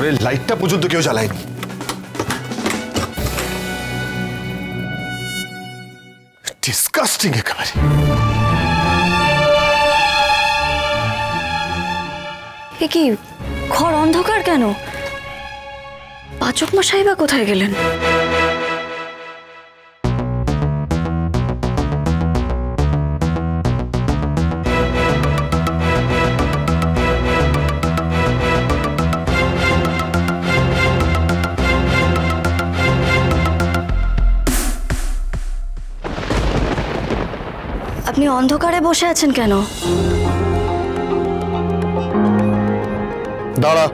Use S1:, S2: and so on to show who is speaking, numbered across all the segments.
S1: ঘরের লাইটটা পর্যন্ত কেউ জ্বালায়নি। ডিসকাস্টিং একেবারে।
S2: এ কি ঘর অন্ধকার কেন? পাচক মশাই বা কোথায় গেলেন? আপনি অন্ধকারে বসে আছেন কেন?
S1: দাঁড়া।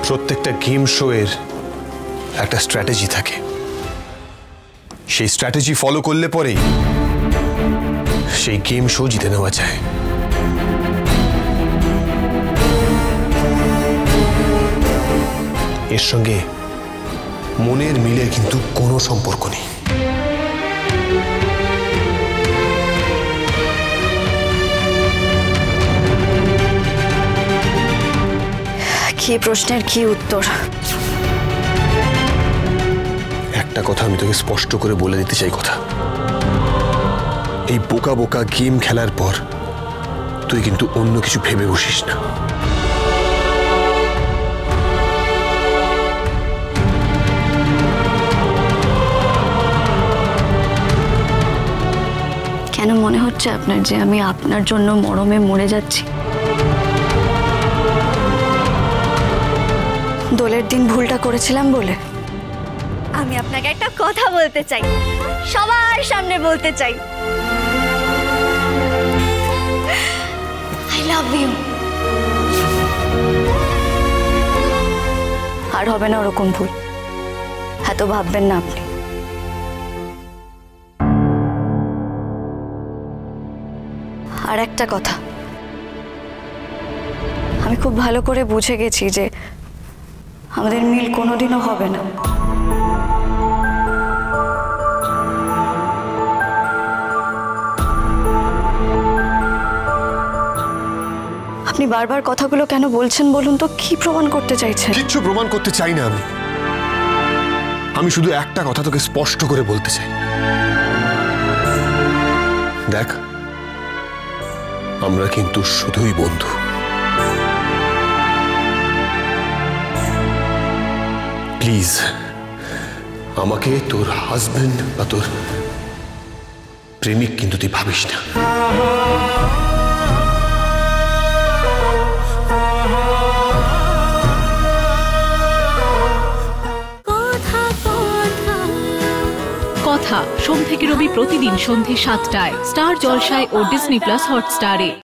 S1: প্রত্যেকটা গেম শো এর একটা স্ট্র্যাটেজি থাকে, সেই স্ট্র্যাটেজি ফলো করলে পরেই সেই গেম শো জিতে নেওয়া যায়। এর সঙ্গে মনের মিলের কিন্তু কোনো সম্পর্ক নেই।
S2: কি প্রশ্নের কি উত্তর?
S1: একটা কথা আমি তোকে স্পষ্ট করে বলে দিতে চাই, কথা এই বোকা বোকা গেম খেলার পর তুই কিন্তু অন্য কিছু ভেবে বসিস না।
S2: কেন মনে হচ্ছে আপনার যে আমি আপনার জন্য মরমে মরে যাচ্ছি? দোলের দিন ভুলটা করেছিলাম বলে? আমি আপনাকে একটা কথা বলতে চাই, সবার সামনে বলতে চাই, আই লাভ ইউ। আর হবে না ওরকম ভুল, এত ভাববেন না আপনি। আর একটা কথা, আমি খুব ভালো করে বুঝে গেছি যে আমাদের মিল কোনোদিনও হবে না। আপনি বারবার কথাগুলো কেন বলছেন বলুন তো? কি প্রমাণ করতে চাইছেন?
S1: কিচ্ছু প্রমাণ করতে চাই না আমি শুধু একটা কথা তোকে স্পষ্ট করে বলতে চাই। দেখ, আমরা কিন্তু শুধুই বন্ধু। প্লিজ আমাকে তোর হাজবেন্ড বা তোর প্রেমিক কিন্তু তুই ভাবিস না।
S3: কথা সোম থেকে রবি প্রতিদিন সন্ধ্যে ৭টায় স্টার জলসায় ও ডিজনি প্লাস হটস্টারে।